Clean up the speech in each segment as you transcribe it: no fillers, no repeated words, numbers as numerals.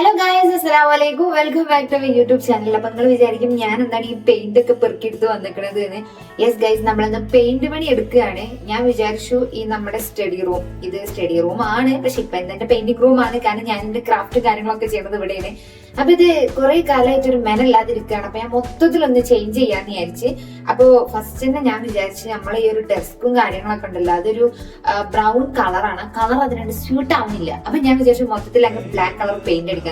Hello guys, അസ്സലാമലൈക്കും. Welcome back to my YouTube channel. അപ്പൊ നിങ്ങൾ വിചാരിക്കും ഞാൻ എന്താണ് ഈ പെയിന്റ് ഒക്കെ പെറുക്കിയെടുത്ത് വന്നിക്കണത് എന്ന്. യെസ് ഗൈസ്, നമ്മളെന്ന് പെയിന്റ് പണി എടുക്കുകയാണ്. ഞാൻ വിചാരിച്ചു ഈ നമ്മുടെ സ്റ്റഡി റൂം, ഇത് സ്റ്റഡി റൂം ആണ്, പക്ഷെ ഇപ്പൊ എന്റെ പെയിന്റിംഗ് റൂം ആണ്. കാരണം ഞാൻ എന്റെ ക്രാഫ്റ്റ് കാര്യങ്ങളൊക്കെ ചെയ്യുന്നത് ഇവിടെയാണ്. അപ്പൊ ഇത് കുറെ കാലമായിട്ട് ഒരു മെനല്ലാതിരിക്കുകയാണ്. അപ്പൊ ഞാൻ മൊത്തത്തിലൊന്ന് ചേഞ്ച് ചെയ്യാന്ന് വിചാരിച്ച്. അപ്പൊ ഫസ്റ്റ് തന്നെ ഞാൻ വിചാരിച്ച് നമ്മളെ ഈ ഒരു ഡെസ്കും കാര്യങ്ങളൊക്കെ ഉണ്ടല്ലോ, അതൊരു ബ്രൗൺ കളറാണ്. കളർ അതിനോട് സ്യൂട്ട് ആവുന്നില്ല. അപ്പൊ ഞാൻ വിചാരിച്ചു മൊത്തത്തിൽ അങ്ങ് ബ്ലാക്ക് കളർ പെയിന്റ് അടിക്കാന്ന്.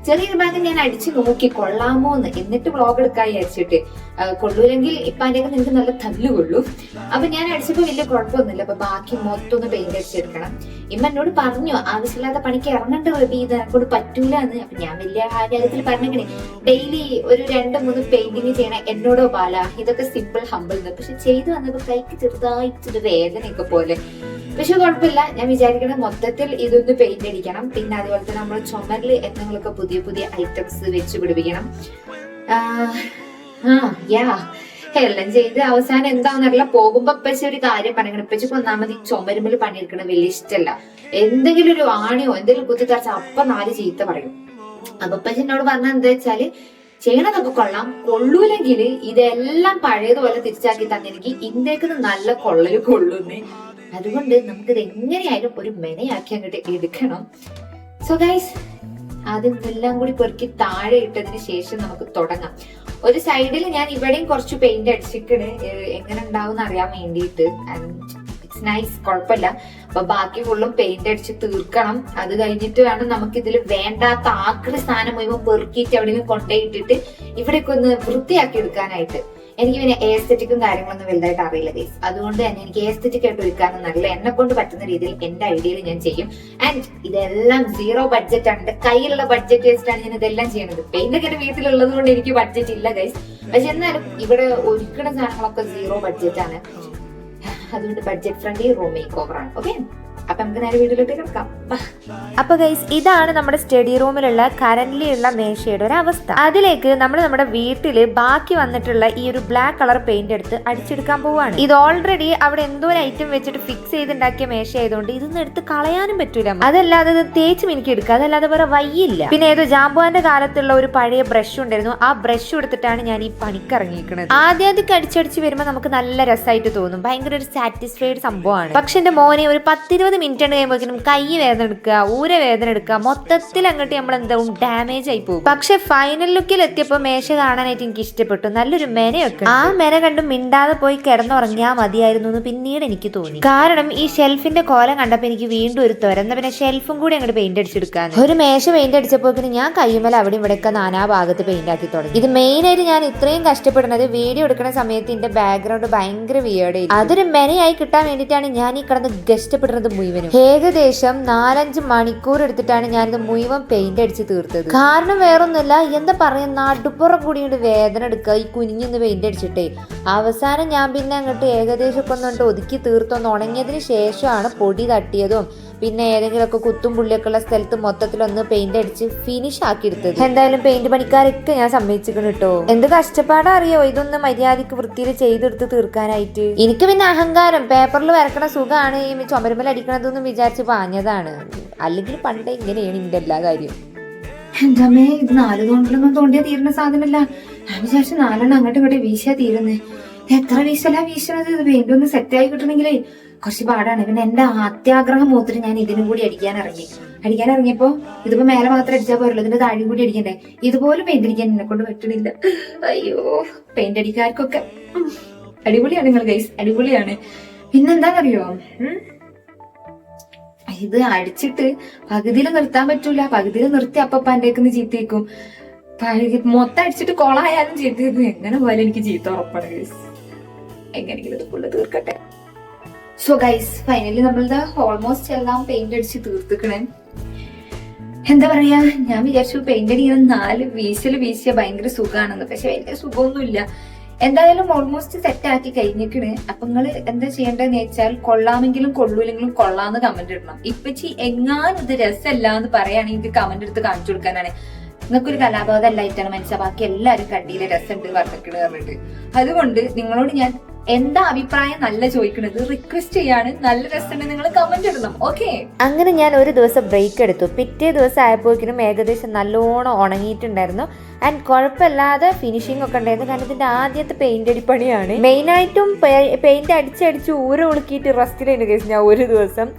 ചെറിയൊരു ബാഗ് ഞാൻ അടിച്ചു നോക്കി കൊള്ളാമോന്ന്, എന്നിട്ട് വ്ളോഗ് എടുക്കാൻ വിചാരിച്ചിട്ട്. കൊള്ളൂല്ലെങ്കിൽ ഇപ്പൊ അതിന്റെ നിങ്ങൾക്ക് നല്ല തല്ലു കൊള്ളൂ. അപ്പൊ ഞാൻ അടിച്ചപ്പോ വലിയ കുഴപ്പമൊന്നുമില്ല. അപ്പൊ ബാക്കി മൊത്തം ഒന്ന് പെയിന്റ് അടിച്ചെടുക്കണം. ഇമ്മ എന്നോട് പറഞ്ഞു ആവശ്യമില്ലാത്ത പണിക്ക് ഇറങ്ങേണ്ട റബി, ഇത് എന്നെക്കൊണ്ട് പറ്റൂല എന്ന്. അപ്പൊ ഞാൻ വലിയ കാര്യത്തിൽ പറഞ്ഞേ, ഡെയിലി ഒരു 2-3 പെയിന്റിങ് ചെയ്യണ എന്നോടോ ബാല, ഇതൊക്കെ സിമ്പിൾ ഹമ്പിൾ. പക്ഷെ ചെയ്തു വന്നപ്പോ കൈക്ക് ചെറുതായിട്ടൊരു വേദനയൊക്കെ പോലെ. പക്ഷെ കുഴപ്പമില്ല. ഞാൻ വിചാരിക്കുന്നത് മൊത്തത്തിൽ ഇതൊന്ന് പെയിന്റ് അടിക്കണം. പിന്നെ അതുപോലെ തന്നെ നമ്മൾ ചുമരിൽ എന്തെങ്കിലുമൊക്കെ പുതിയ പുതിയ ഐറ്റംസ് വെച്ച് പിടിപ്പിക്കണം. എല്ലാം ചെയ്ത് അവസാനം എന്താണെന്നറിയില്ല. പോകുമ്പോ ഇപ്പച്ച ഒരു കാര്യം പറയണം. ഇപ്പച്ചക്ക് ഒന്നാമത് ഈ ചുമരുമ്പിൽ പണിയെടുക്കണത് വലിയ ഇഷ്ടമല്ല. എന്തെങ്കിലും ഒരു ആണിയോ എന്തെങ്കിലും കുത്തി തറച്ച അപ്പൊ 4 ചീത്ത പറയും. അപ്പൊ ഇപ്പച്ച എന്നോട് പറഞ്ഞ എന്താ വെച്ചാല്, ചെയ്യണതൊക്കെ കൊള്ളാം, കൊള്ളൂലെങ്കിൽ ഇതെല്ലാം പഴയതുപോലെ തിരിച്ചാക്കി തന്നെനിക്ക് ഇന്ത്യക്ക് നല്ല കൊള്ളല് കൊള്ളുന്നേ. അതുകൊണ്ട് നമുക്കിത് എങ്ങനെയായാലും ഒരു മെനയാക്കി അങ്ങോട്ട് എടുക്കണം. സോ ഗൈസ്, ആദ്യം ഇതെല്ലാം കൂടി പെറുക്കി താഴെ ഇട്ടതിന് ശേഷം നമുക്ക് തുടങ്ങാം. ഒരു സൈഡിൽ ഞാൻ ഇവിടെയും കുറച്ച് പെയിന്റ് അടിച്ചിട്ട് എങ്ങനെ ഉണ്ടാവും അറിയാൻ വേണ്ടിയിട്ട്. ഇറ്റ്സ് നൈസ്, കുഴപ്പമില്ല. അപ്പൊ ബാക്കി ഫുള്ളും പെയിന്റ് അടിച്ച് തീർക്കണം. അത് കഴിഞ്ഞിട്ട് വേണം നമുക്ക് ഇതിൽ വേണ്ടാത്ത ആക്രി സാധനം മുഴുവൻ പെറുക്കിയിട്ട് എവിടെയെങ്കിലും കൊണ്ടുപോയിട്ടിട്ട് ഇവിടേക്ക് ഒന്ന് വൃത്തിയാക്കി എടുക്കാനായിട്ട്. എനിക്ക് പിന്നെ എസ്തെറ്റിക്കും കാര്യങ്ങളൊന്നും വലുതായിട്ട് അറിയില്ല ഗൈസ്. അതുകൊണ്ട് തന്നെ എനിക്ക് എസ്തെറ്റിക് ആയിട്ട് ഒരുക്കാനും നല്ല എന്നെ കൊണ്ട് പറ്റുന്ന രീതിയിൽ എന്റെ ഐഡിയയിൽ ഞാൻ ചെയ്യും. ആൻഡ് ഇതെല്ലാം 0 ബഡ്ജറ്റ് ആണ്. എന്റെ കയ്യിലുള്ള ബഡ്ജറ്റ് വെച്ചിട്ടാണ് ഞാൻ ഇതെല്ലാം ചെയ്യുന്നത്. പെയിന്റ് ഒക്കെ എന്റെ വീട്ടിലുള്ളത് കൊണ്ട് എനിക്ക് ബഡ്ജറ്റ് ഇല്ല ഗൈസ്. പക്ഷെ എന്നാലും ഇവിടെ ഒരുക്കുന്ന സാധനങ്ങളൊക്കെ 0 ബഡ്ജറ്റ് ആണ്. അതുകൊണ്ട് budget friendly room make over ആണ്. ഓക്കെ, അപ്പൊ നമുക്ക് നേരെ വീട്ടിലോട്ട് കിടക്കാം. അപ്പൊ ഗൈസ്, ഇതാണ് നമ്മുടെ സ്റ്റഡി റൂമിലുള്ള കറന്റ്ലി ഉള്ള മേശയുടെ ഒരു അവസ്ഥ. അതിലേക്ക് നമ്മൾ നമ്മുടെ വീട്ടില് ബാക്കി വന്നിട്ടുള്ള ഈ ഒരു ബ്ലാക്ക് കളർ പെയിന്റ് എടുത്ത് അടിച്ചെടുക്കാൻ പോവാണ്. ഇത് ഓൾറെഡി അവിടെ എന്തോ ഒരു ഐറ്റം വെച്ചിട്ട് ഫിക്സ് ചെയ്തുണ്ടാക്കിയ മേശ ആയതുകൊണ്ട് ഇതൊന്നും എടുത്ത് കളയാനും പറ്റൂല. അതല്ലാതെ ഇത് തേച്ച് മിനിക്ക് എടുക്കുക, അതല്ലാതെ വേറെ വയ്യില്ല. പിന്നെ ഏതോ ജാമ്പുവാന്റെ കാലത്തുള്ള ഒരു പഴയ ബ്രഷ് ഉണ്ടായിരുന്നു. ആ ബ്രഷ് എടുത്തിട്ടാണ് ഞാൻ ഈ പണിക്ക് ഇറങ്ങിയിരിക്കുന്നത്. ആദ്യം അടിച്ചടിച്ച് വരുമ്പോൾ നമുക്ക് നല്ല രസമായിട്ട് തോന്നും, ഭയങ്കര ഒരു സാറ്റിസ്ഫൈഡ് സംഭവമാണ്. പക്ഷെ എന്റെ മോനെ ഒരു 10-20 മിനിറ്റ് കഴിയുമ്പോഴേക്കും കൈ വേദന എടുക്കുക, ഊര വേദന എടുക്കുക, മൊത്തത്തിൽ അങ്ങോട്ട് നമ്മൾ എന്താവും ഡാമേജ് ആയി പോകും. പക്ഷെ ഫൈനൽ ലുക്കിൽ എത്തിയപ്പോ മേശ കാണാനായിട്ട് എനിക്ക് ഇഷ്ടപ്പെട്ടു. നല്ലൊരു മെനയൊക്കെ. ആ മെന കണ്ട് മിണ്ടാതെ പോയി കിടന്നുറങ്ങിയാൽ മതിയായിരുന്നു എന്ന് പിന്നീട് എനിക്ക് തോന്നി. കാരണം ഈ ഷെൽഫിന്റെ കോലം കണ്ടപ്പോ എനിക്ക് വീണ്ടും ഒരു തുരന്ന പിന്നെ ഷെൽഫും കൂടി അങ്ങോട്ട് പെയിന്റ് അടിച്ചെടുക്കാൻ. ഒരു മേശ പെയിന്റ് അടിച്ചപ്പോൾ ഞാൻ കയ്യുമല അവിടെ ഇവിടെയൊക്കെ നാനാ ഭാഗത്ത് പെയിന്റ് ആക്കി തുടങ്ങി. ഇത് മെയിൻ ആയിട്ട് ഞാൻ ഇത്രയും കഷ്ടപ്പെടുന്നത് വീഡിയോ എടുക്കുന്ന സമയത്ത് എന്റെ ബാക്ക്ഗ്രൗണ്ട് ഭയങ്കര വിയേർഡ് ആയി. അതൊരു മെനയായി കിട്ടാൻ വേണ്ടിയിട്ടാണ് ഞാൻ ഈ കിടന്ന് കഷ്ടപ്പെടുന്നത് മുഴുവനും. ഏകദേശം 4-5 മണിക്കൂർ എടുത്തിട്ടാണ് ഞാനിത് മുഴുവൻ പെയിന്റ് അടിച്ച് തീർത്തത്. കാരണം വേറൊന്നുമില്ല, എന്താ പറയാ, നടുപ്പുറം കൂടി വേദന എടുക്കുക ഈ കുനിഞ്ഞൊന്ന് പെയിന്റ് അടിച്ചിട്ടേ. അവസാനം ഞാൻ പിന്നെ അങ്ങോട്ട് ഏകദേശം ഒക്കെ ഒന്നുകൊണ്ട് ഒതുക്കി തീർത്തൊന്ന് ഉണങ്ങിയതിന് ശേഷമാണ് പൊടി തട്ടിയതും പിന്നെ ഏതെങ്കിലുമൊക്കെ കുത്തും പുള്ളിയൊക്കെ ഉള്ള സ്ഥലത്ത് മൊത്തത്തിലൊന്ന് പെയിന്റ് അടിച്ച് ഫിനിഷ് ആക്കി എടുത്തത്. എന്തായാലും പെയിന്റ് പണിക്കാരൊക്കെ ഞാൻ സമ്മതിച്ചിരിക്കണം കേട്ടോ. എന്ത് കഷ്ടപ്പാടാ അറിയോ ഇതൊന്ന് മര്യാദക്ക് വൃത്തിയിൽ ചെയ്തെടുത്ത് തീർക്കാനായിട്ട്. എനിക്ക് പിന്നെ അഹങ്കാരം, പേപ്പറിൽ വരക്കണ സുഖമാണ് ഈ ചുമരുമൽ അടിക്കണതെന്ന് വിചാരിച്ച് പാഞ്ഞതാണ്. അല്ലെങ്കിൽ പണ്ടേ ഇങ്ങനെയാണ് ഇതിന്റെ എല്ലാ കാര്യം. എന്തമ്മേ, ഇത് 4 കൊണ്ടൊന്നും തോണ്ടിയാ തീരുന്ന സാധനമല്ല. ഞാൻ വിചാരിച്ചു 4 അങ്ങോട്ടും ഇങ്ങോട്ടും വീശിയാ തീരുന്നേ. എത്ര വീശലാ വീശണത്. ഇത് പെയിന്റ് ഒന്ന് സെറ്റ് ആയി കിട്ടണമെങ്കിലേ കുറച്ച് പാടാണ്. പിന്നെ എന്റെ അത്യാഗ്രഹം മൂത്തിട്ട് ഞാൻ ഇതിനും കൂടി അടിക്കാൻ ഇറങ്ങിയപ്പോ ഇതിപ്പോ മേലെ മാത്രം അടിച്ചാൽ പോരല്ലോ, ഇതിന്റെ താഴെയും കൂടി അടിക്കണ്ടേ. ഇതുപോലെ പെയിന്റ് അടിക്കാൻ എന്നെ കൊണ്ട് പറ്റണില്ല. അയ്യോ, പെയിന്റ് അടിക്കാർക്കൊക്കെ അടിപൊളിയാണ് നിങ്ങൾ ഗൈസ്, അടിപൊളിയാണ്. പിന്നെന്താന്നറിയോ, ഇത് അടിച്ചിട്ട് പകുതിയിൽ നിർത്താൻ പറ്റൂല. പകുതിയിൽ നിർത്തി അപ്പ എന്റേക്കൊന്ന് ചീത്തേക്കും. മൊത്തം അടിച്ചിട്ട് കൊളായാലും ചീത്തേക്കും. എങ്ങനെ പോലെ എനിക്ക് ചീത്ത ഉറപ്പാണ് ഗൈസ്. എങ്ങനെയെങ്കിലും ഇത് ഫുള്ള് തീർക്കട്ടെ. സോ ഗൈസ്, ഫൈനലി നമ്മളിത് ഓൾമോസ്റ്റ് എല്ലാം പെയിന്റ് അടിച്ച് തീർത്തിക്കണേ. എന്താ പറയാ, ഞാൻ വിചാരിച്ചു പെയിന്റ് അടിക്കുന്ന 4 വീശിയ ഭയങ്കര സുഖമാണെന്ന്. പക്ഷെ വലിയ സുഖമൊന്നുമില്ല. എന്തായാലും ഓൾമോസ്റ്റ് സെറ്റ് ആക്കി കഴിഞ്ഞിക്കണ്. അപ്പൊ നിങ്ങള് എന്താ ചെയ്യേണ്ടതെന്ന് വെച്ചാൽ, കൊള്ളാമെങ്കിലും കൊള്ളൂലെങ്കിലും കൊള്ളാന്ന് കമന്റ് ഇടണം. ഇപ്പച്ചി എങ്ങാനും ഇത് രസമല്ല എന്ന് പറയുകയാണെങ്കിൽ കമന്റ് എടുത്ത് കാണിച്ചു കൊടുക്കാനാണ്. നിങ്ങൾക്കൊരു കലാബോധം അല്ലായിട്ടാണ് മനസ്സിലാ, ബാക്കി എല്ലാവരും കണ്ടിയിലെ രസമുണ്ട് പറഞ്ഞിട്ട് പറഞ്ഞിട്ട്. അതുകൊണ്ട് നിങ്ങളോട് ഞാൻ എന്താ അഭിപ്രായം നല്ല ചോദിക്കണത്, റിക്വസ്റ്റ് ചെയ്യാണ്. നല്ല രസമുണ്ട്, നിങ്ങൾ കമന്റ് ഇടണം. ഓക്കെ, അങ്ങനെ ഞാൻ ഒരു ദിവസം ബ്രേക്ക് എടുത്തു. പിറ്റേ ദിവസം ആയപ്പോഴേക്കും ഏകദേശം നല്ലോണം ഉണങ്ങിയിട്ടുണ്ടായിരുന്നു. ആൻഡ് കുഴപ്പമില്ലാതെ ഫിനിഷിംഗ് ഒക്കെ ഉണ്ടായിരുന്നു. കാരണം ഇതിന്റെ ആദ്യത്തെ പെയിന്റ് അടിപ്പണിയാണ്. മെയിനായിട്ടും പെയിന്റ് അടിച്ചടിച്ച് ഉളുക്കിയിട്ട് റെസ്റ്റിലുണ്ട് കേസ് ഞാൻ ഒരു ദിവസം.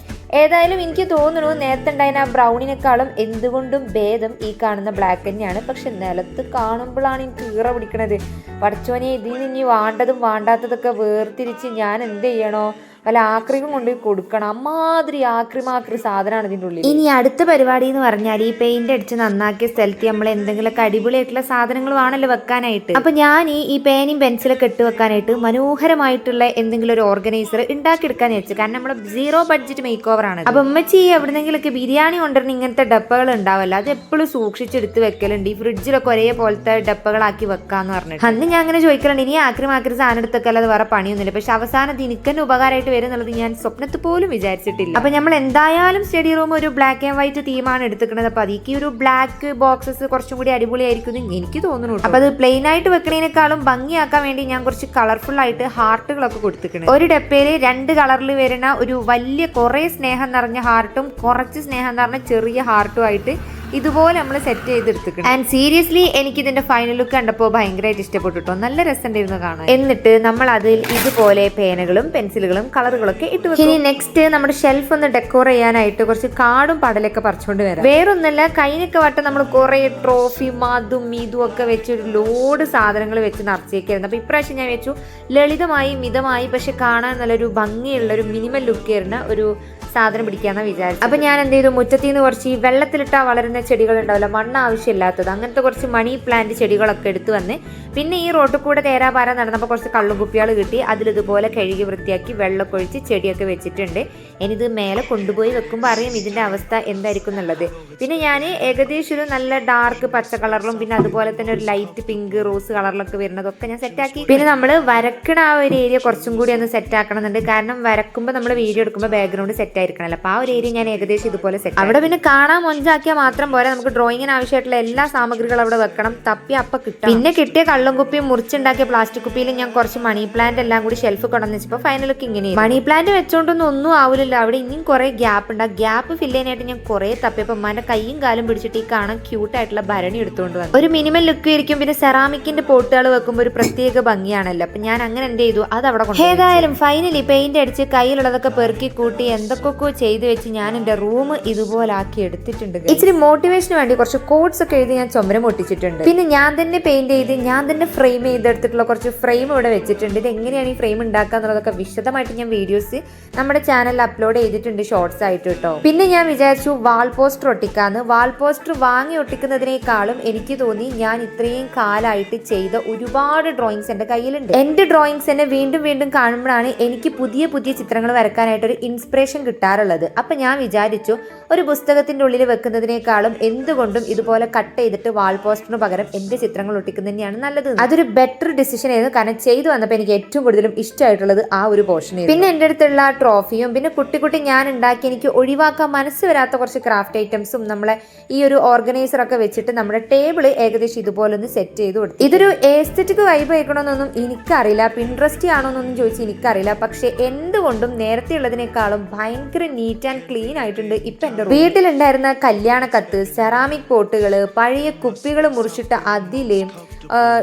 ഏതായാലും എനിക്ക് തോന്നുന്നു നേരത്തെ ഉണ്ടായിരുന്ന ആ ബ്രൗണിനെക്കാളും എന്തുകൊണ്ടും ഭേദം ഈ കാണുന്ന ബ്ലാക്ക് തന്നെയാണ്. പക്ഷെ നിലത്ത് കാണുമ്പോഴാണ് എനിക്ക് ഈറ പിടിക്കണത്. പഠിച്ചോനെ, ഇതിൽ നിന്ന് ഇനി വേണ്ടതും വേണ്ടാത്തതൊക്കെ വേർതിരിച്ച് ഞാൻ എന്ത് ചെയ്യണോ, വല്ല ആക്രിക്കും കൊണ്ടുപോയി കൊടുക്കണം. അമ്മാതിരി ആക്രി സാധനമാണ് ഇതിൻ്റെ ഉള്ളിൽ. ഇനി അടുത്ത പരിപാടി എന്ന് പറഞ്ഞാൽ ഈ പെയിന്റ് അടിച്ച് നന്നാക്കിയ സ്ഥലത്ത് നമ്മൾ എന്തെങ്കിലുമൊക്കെ അടിപൊളിയായിട്ടുള്ള സാധനങ്ങൾ വേണമല്ലോ വെക്കാനായിട്ട്. അപ്പൊ ഞാൻ ഈ പേനയും പെൻസിലൊക്കെ ഇട്ട് വെക്കാനായിട്ട് മനോഹരമായിട്ടുള്ള എന്തെങ്കിലും ഒരു ഓർഗനൈസർ ഉണ്ടാക്കിയെടുക്കാന്ന് വെച്ചു. കാരണം നമ്മൾ 0 ബഡ്ജറ്റ് മേക്ക് ഓവർ ആണ്. അപ്പൊ ഉമ്മച്ചി എവിടെന്നെങ്കിലൊക്കെ ബിരിയാണി കൊണ്ടുവരുന്ന ഇങ്ങനത്തെ ഡപ്പകൾ ഉണ്ടാവല്ലോ, അത് എപ്പോഴും സൂക്ഷിച്ചെടുത്ത് വെക്കലുണ്ട്. ഈ ഫ്രിഡ്ജിലൊക്കെ ഒരേപോലത്തെ ഡപ്പകളാക്കി വെക്കാന്ന് പറഞ്ഞിട്ട് അന്ന് ഞാൻ അങ്ങനെ ചോദിക്കലുണ്ട്. ഇനി ആക്രി സാധനം എടുത്തൊക്കെ അത് വേറെ പണിയൊന്നുമില്ല. പക്ഷെ അവസാനം എനിക്കെന്നെ ഉപകാരമായിട്ട് എന്നുള്ളത് ഞാൻ സ്വപ്നത്തിൽ പോലും വിചാരിച്ചിട്ടില്ല. അപ്പൊ നമ്മൾ എന്തായാലും സ്റ്റഡി റൂം ഒരു ബ്ലാക്ക് ആൻഡ് വൈറ്റ് തീമാണ് എടുത്തിരിക്കുന്നത്. അപ്പൊ അതിക്ക് ഒരു ബ്ലാക്ക് ബോക്സസ് കുറച്ചും കൂടി അടിപൊളിയായിരിക്കും എന്ന് എനിക്ക് തോന്നുന്നു. അപ്പൊ അത് പ്ലെയിൻ ആയിട്ട് വെക്കണേനേക്കാളും ഭംഗിയാക്കാൻ വേണ്ടി ഞാൻ കുറച്ച് കളർഫുൾ ആയിട്ട് ഹാർട്ടുകളൊക്കെ കൊടുത്തിട്ടുണ്ട്. ഒരു ഡപ്പയില് 2 കളറിൽ വരുന്ന ഒരു വലിയ കുറെ സ്നേഹം നിറഞ്ഞ ഹാർട്ടും കുറച്ച് സ്നേഹം നിറഞ്ഞ ചെറിയ ഹാർട്ടും ആയിട്ട് ഇതുപോലെ നമ്മൾ സെറ്റ് ചെയ്തെടുത്തിട്ടുണ്ട്. ആൻഡ് സീരിയസ്ലി എനിക്ക് ഇതിന്റെ ഫൈനൽ ലുക്ക് കണ്ടപ്പോൾ ഭയങ്കരമായിട്ട് ഇഷ്ടപ്പെട്ടു കേട്ടോ. നല്ല രസമുണ്ടായിരുന്നു കാണാൻ. എന്നിട്ട് നമ്മൾ അതിൽ ഇതുപോലെ പേനകളും പെൻസിലുകളും കളറുകളൊക്കെ ഇട്ട് വെക്കും. ഇനി നെക്സ്റ്റ് നമ്മുടെ ഷെൽഫ് ഒന്ന് ഡെക്കോർ ചെയ്യാനായിട്ട് കുറച്ച് കാടും പടലൊക്കെ പറിച്ചുകൊണ്ട് വരാം. വേറൊന്നല്ല, കഴിഞ്ഞൊക്കെ വട്ടം നമ്മൾ കുറെ ട്രോഫിയും അതും ഇതും ഒക്കെ വെച്ച് ഒരു ലോഡ് സാധനങ്ങൾ വെച്ച് നിറച്ചേക്കായിരുന്നു. അപ്പൊ ഇപ്രാവശ്യം ഞാൻ വെച്ചു ലളിതമായി മിതമായി പക്ഷെ കാണാൻ നല്ലൊരു ഭംഗിയുള്ള ഒരു മിനിമൽ ലുക്ക് വരുന്ന ഒരു സാധനം പിടിക്കാന്ന് വിചാരിച്ചു. അപ്പൊ ഞാൻ എന്ത് ചെയ്തു, മുറ്റത്തിൽ നിന്ന് കുറച്ച് ഈ വെള്ളത്തിലിട്ടാ വളരുന്ന ചെടികൾ ഉണ്ടാവില്ല, മണ്ണ് ആവശ്യമില്ലാത്തത്, അങ്ങനത്തെ കുറച്ച് മണി പ്ലാന്റ് ചെടികളൊക്കെ എടുത്തു വന്ന് പിന്നെ ഈ റോട്ടിൽ കൂടെ തേരാപാര നടന്നപ്പോൾ കുറച്ച് കള്ളുകുപ്പികൾ കിട്ടി. അതിലിതുപോലെ കഴുകി വൃത്തിയാക്കി വെള്ളമൊക്കെ ഒഴിച്ച് ചെടിയൊക്കെ വെച്ചിട്ടുണ്ട്. ഇനിയിത് മേലെ കൊണ്ടുപോയി വെക്കുമ്പോൾ അറിയാം ഇതിന്റെ അവസ്ഥ എന്തായിരിക്കും എന്നുള്ളത്. പിന്നെ ഞാൻ ഏകദേശം ഒരു നല്ല ഡാർക്ക് പച്ച കളറിലും പിന്നെ അതുപോലെ തന്നെ ഒരു ലൈറ്റ് പിങ്ക് റോസ് കളറിലൊക്കെ വരുന്നതൊക്കെ ഞാൻ സെറ്റാക്കി. പിന്നെ നമ്മൾ വരക്കണ ആ ഒരു ഏരിയ കുറച്ചും കൂടി ഒന്ന് സെറ്റ് ആക്കണമെന്നുണ്ട്. കാരണം വരക്കുമ്പോൾ നമ്മൾ വീഡിയോ എടുക്കുമ്പോൾ ബാക്ക്ഗ്രൗണ്ട് സെറ്റ് ആയിരിക്കണല്ലോ. അപ്പോൾ ആ ഒരു ഏരിയ ഞാൻ ഏകദേശം ഇതുപോലെ സെറ്റ്. അവിടെ പിന്നെ കാണാൻ മൊഞ്ചാക്കിയാൽ മാത്രം പോരാ, നമുക്ക് ഡ്രോയിങ്ങിന് ആവശ്യമായിട്ടുള്ള എല്ലാ സാമഗ്രികളും അവിടെ വെക്കണം. തപ്പി അപ്പം കിട്ടും. പിന്നെ കിട്ടിയ കള്ളും കുപ്പിയും മുറിച്ചുണ്ടാക്കിയ പ്ലാസ്റ്റിക് കുപ്പിയിൽ ഞാൻ കുറച്ച് മണി പ്ലാന്റ് എല്ലാം കൂടി ഷെൽഫ് കൊണ്ടുവന്ന് വെച്ചപ്പോൾ ഫൈനലൊക്കെ ഇങ്ങനെ. മണി പ്ലാന്റ് വെച്ചോണ്ടൊന്നും ഒന്നും ആവില്ലല്ലോ, അവിടെ ഇനിയും കുറെ ഗ്യാപ്പ് ഉണ്ട്. ആ ഗ്യാപ്പ് ഫില്ല് ചെയ്യാനായിട്ട് ഞാൻ കുറെ തപ്പിയപ്പോൾ അമ്മാന്റെ കൈയും കാലും പിടിച്ചിട്ട് ഈ കാണാൻ ക്യൂട്ടായിട്ടുള്ള ഭരണി എടുത്തുകൊണ്ട് വന്നു. ഒരു മിനിമൽ ലുക്ക് ആയിരിക്കും. പിന്നെ സെറാമിക്കിന്റെ പോട്ടുകൾ വെക്കുമ്പോൾ ഒരു പ്രത്യേക ഭംഗിയാണല്ലോ. അപ്പൊ ഞാൻ അങ്ങനെ എന്ത് ചെയ്തു, അത് അവിടെ കൊണ്ടു. ഏതായാലും ഫൈനലി പെയിന്റ് അടിച്ച് കയ്യിലുള്ളതൊക്കെ പെറുക്കി കൂട്ടി എന്തൊക്കെ ചെയ്ത് വെച്ച് ഞാൻ എന്റെ റൂം ഇതുപോലെ ആക്കി എടുത്തിട്ടുണ്ട്. ഇച്ചിരി മോട്ടിവേഷന് വേണ്ടി കുറച്ച് കോട്ട്സ് ഒക്കെ എഴുതി ഞാൻ ചുമരം ഒട്ടിച്ചിട്ടുണ്ട്. പിന്നെ ഞാൻ തന്നെ പെയിന്റ് ചെയ്ത് ഞാൻ തന്നെ ഫ്രെയിം ചെയ്തെടുത്തിട്ടുള്ള കുറച്ച് ഫ്രെയിം ഇവിടെ വെച്ചിട്ടുണ്ട്. ഇത് എങ്ങനെയാണ് ഈ ഫ്രെയിം ഉണ്ടാക്കുക എന്നുള്ളതൊക്കെ വിശദമായിട്ട് ഞാൻ വീഡിയോസ് നമ്മുടെ ചാനലിൽ അപ്ലോഡ് ചെയ്തിട്ടുണ്ട് ഷോർട്സ് ആയിട്ട് കേട്ടോ. പിന്നെ ഞാൻ വിചാരിച്ചു വാൾ പോസ്റ്റർ ഒട്ടിക്കാന്ന്. വാൾ പോസ്റ്റർ വാങ്ങി ഒട്ടിക്കുന്നതിനേക്കാളും എനിക്ക് തോന്നി ഞാൻ ഇത്രയും കാലമായിട്ട് ചെയ്ത ഒരുപാട് ഡ്രോയിങ്സ് എൻ്റെ കയ്യിലുണ്ട്. എൻ്റെ ഡ്രോയിങ്സ് എന്നെ വീണ്ടും വീണ്ടും കാണുമ്പോഴാണ് എനിക്ക് പുതിയ പുതിയ ചിത്രങ്ങൾ വരക്കാനായിട്ട് ഒരു ഇൻസ്പിറേഷൻ കിട്ടാറുള്ളത്. അപ്പൊ ഞാൻ വിചാരിച്ചു ഒരു പുസ്തകത്തിന്റെ ഉള്ളിൽ വെക്കുന്നതിനേക്കാളും എന്തുകൊണ്ടും ഇതുപോലെ കട്ട് ചെയ്തിട്ട് വാൾ പോസ്റ്ററിന് പകരം എന്റെ ചിത്രങ്ങൾ ഒട്ടിക്കുന്നത് തന്നെയാണ് നല്ലത്. അതൊരു ബെറ്റർ ഡിസിഷൻ ആയിരുന്നു. കാരണം ചെയ്തു വന്നപ്പോൾ എനിക്ക് ഏറ്റവും കൂടുതലും ഇഷ്ടമായിട്ടുള്ളത് ആ ഒരു പോർഷൻ. പിന്നെ എൻ്റെ അടുത്തുള്ള ട്രോഫിയും പിന്നെ കുട്ടി ഞാൻ ഉണ്ടാക്കി എനിക്ക് ഒഴിവാക്കാൻ മനസ്സ് വരാത്ത കുറച്ച് ക്രാഫ്റ്റ് ഐറ്റംസും നമ്മളെ ഈ ഒരു ഓർഗനൈസർ ഒക്കെ വെച്ചിട്ട് നമ്മുടെ ടേബിൾ ഏകദേശം ഇതുപോലെ ഒന്ന് സെറ്റ് ചെയ്ത് കൊടുത്തു. ഇതൊരു എസ്തെറ്റിക് വൈബ് ആയിക്കണമെന്നൊന്നും എനിക്കറിയില്ല, പിൻട്രസ്റ്റ് ആണോന്നൊന്നും ചോദിച്ചാൽ എനിക്കറിയില്ല. പക്ഷെ എന്തുകൊണ്ടും നേരത്തെ ഉള്ളതിനേക്കാളും ഭയങ്കര നീറ്റ് ആൻഡ് ക്ലീൻ ആയിട്ടുണ്ട് ഇപ്പൊ എൻ്റെ വീട്ടിലുണ്ടായിരുന്ന കല്യാണ കത്ത്, സെറാമിക് പോട്ടുകള്, പഴയ കുപ്പികൾ മുറിച്ചിട്ട് അതില്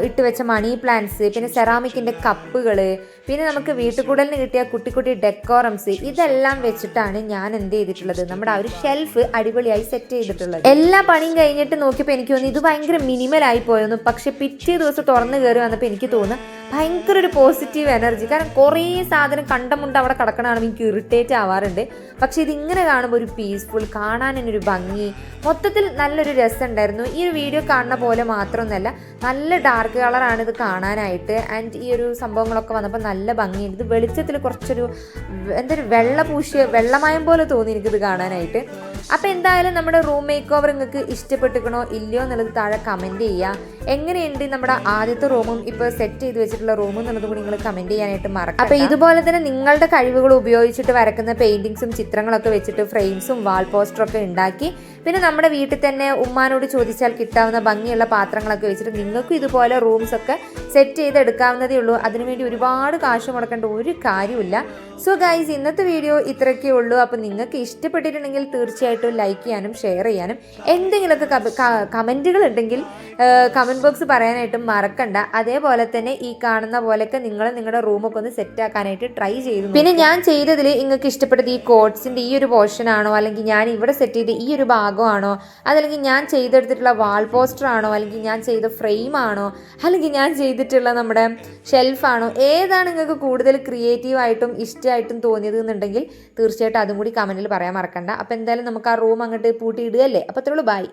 ഇട്ട് വെച്ച മണി പ്ലാന്റ്സ്, പിന്നെ സെറാമിക്കിന്റെ കപ്പുകള്, പിന്നെ നമുക്ക് വീട്ടുകൂടലിന് കിട്ടിയ കുട്ടി ഡെക്കോറംസ്, ഇതെല്ലാം വെച്ചിട്ടാണ് ഞാൻ എന്ത് ചെയ്തിട്ടുള്ളത്, നമ്മുടെ ആ ഒരു ഷെൽഫ് അടിപൊളിയായി സെറ്റ് ചെയ്തിട്ടുള്ളത്. എല്ലാ പണിയും കഴിഞ്ഞിട്ട് നോക്കിയപ്പോൾ എനിക്ക് തോന്നി ഇത് ഭയങ്കര മിനിമൽ ആയി പോയെന്നു. പക്ഷെ പിറ്റേ ദിവസം തുറന്നു കയറി വന്നപ്പോൾ എനിക്ക് തോന്നുന്നു ഭയങ്കര ഒരു പോസിറ്റീവ് എനർജി. കാരണം കുറേ സാധനം കണ്ടമുണ്ട് അവിടെ കിടക്കണമെങ്കിൽ എനിക്ക് ഇറിറ്റേറ്റ് ആവാറുണ്ട്. പക്ഷെ ഇതിങ്ങനെ കാണുമ്പോൾ ഒരു പീസ്ഫുൾ, കാണാനൊരു ഭംഗി, മൊത്തത്തിൽ നല്ലൊരു രസം ഉണ്ടായിരുന്നു. ഈ ഒരു വീഡിയോ കാണുന്ന പോലെ മാത്രമൊന്നുമല്ല, നല്ല ഡാർക്ക് കളറാണ് ഇത് കാണാനായിട്ട്. ആൻഡ് ഈ ഒരു സംഭവങ്ങളൊക്കെ വന്നപ്പോൾ നല്ല ഭംഗിയുണ്ട്. ഇത് വെളിച്ചത്തിൽ കുറച്ചൊരു എന്തൊരു വെള്ളമയം പോലെ തോന്നി എനിക്കിത് കാണാനായിട്ട്. അപ്പോൾ എന്തായാലും നമ്മുടെ റൂം മേക്ക് ഓവർ നിങ്ങൾക്ക് ഇഷ്ടപ്പെട്ടിക്കണോ ഇല്ലയോ എന്നുള്ളത് താഴെ കമൻറ്റ് ചെയ്യുക. എങ്ങനെയുണ്ട് നമ്മുടെ ആദ്യത്തെ റൂമും ഇപ്പോൾ സെറ്റ് ചെയ്ത് വെച്ചിട്ടുള്ള റൂമും എന്നുള്ളത് കൂടി നിങ്ങൾ കമൻറ്റ് ചെയ്യാനായിട്ട് മറക്കാം. അപ്പോൾ ഇതുപോലെ തന്നെ നിങ്ങളുടെ കഴിവുകൾ ഉപയോഗിച്ചിട്ട് വരക്കുന്ന പെയിൻറ്റിങ്സും ചിത്രങ്ങളൊക്കെ വെച്ചിട്ട് ഫ്രെയിംസും വാൾ പോസ്റ്ററൊക്കെ ഉണ്ടാക്കി പിന്നെ നമ്മുടെ വീട്ടിൽ തന്നെ ഉമ്മാനോട് ചോദിച്ചാൽ കിട്ടാവുന്ന ഭംഗിയുള്ള പാത്രങ്ങളൊക്കെ വെച്ചിട്ട് നിങ്ങൾക്കും ഇതുപോലെ റൂംസ് ഒക്കെ സെറ്റ് ചെയ്തെടുക്കാവുന്നതേ ഉള്ളൂ. അതിനുവേണ്ടി ഒരുപാട് കാശ് മുടക്കേണ്ട ഒരു കാര്യമില്ല. സോ ഗൈസ്, ഇന്നത്തെ വീഡിയോ ഇത്രയൊക്കെ ഉള്ളൂ. അപ്പോൾ നിങ്ങൾക്ക് ഇഷ്ടപ്പെട്ടിട്ടുണ്ടെങ്കിൽ തീർച്ചയായിട്ടും ലൈക്ക് ചെയ്യാനും ഷെയർ ചെയ്യാനും എന്തെങ്കിലുമൊക്കെ കമൻറ്റുകൾ ഉണ്ടെങ്കിൽ കമൻറ്റ് ബോക്സ് പറയാനായിട്ടും മറക്കണ്ട. അതേപോലെ തന്നെ ഈ കാണുന്ന പോലെയൊക്കെ നിങ്ങൾ നിങ്ങളുടെ റൂമൊക്കെ ഒന്ന് സെറ്റ് ആക്കാനായിട്ട് ട്രൈ ചെയ്തു. പിന്നെ ഞാൻ ചെയ്തതിൽ നിങ്ങൾക്ക് ഇഷ്ടപ്പെട്ടത് ഈ കോട്ട്സിൻ്റെ ഈ ഒരു പോർഷൻ ആണോ, അല്ലെങ്കിൽ ഞാൻ ഇവിടെ സെറ്റ് ചെയ്ത ഈ ഒരു ഭാഗമാണോ, അതല്ലെങ്കിൽ ഞാൻ ചെയ്തെടുത്തിട്ടുള്ള വാൾ പോസ്റ്റർ ആണോ, അല്ലെങ്കിൽ ഞാൻ ചെയ്ത ഫ്രെയിം ആണോ, അല്ലെങ്കിൽ ഞാൻ ചെയ്തിട്ടുള്ള നമ്മുടെ ഷെൽഫാണോ, ഏതാണ് നിങ്ങൾക്ക് കൂടുതൽ ക്രിയേറ്റീവായിട്ടും ഇഷ്ടമായിട്ടും തോന്നിയത് എന്നുണ്ടെങ്കിൽ തീർച്ചയായിട്ടും അതും കൂടി കമൻറ്റിൽ പറയാൻ മറക്കണ്ട. അപ്പോൾ എന്തായാലും നമുക്ക് ആ റൂം അങ്ങോട്ട് പൂട്ടി ഇടുകയല്ലേ. അപ്പോൾ അത്രയുള്ളൂ. ബൈ.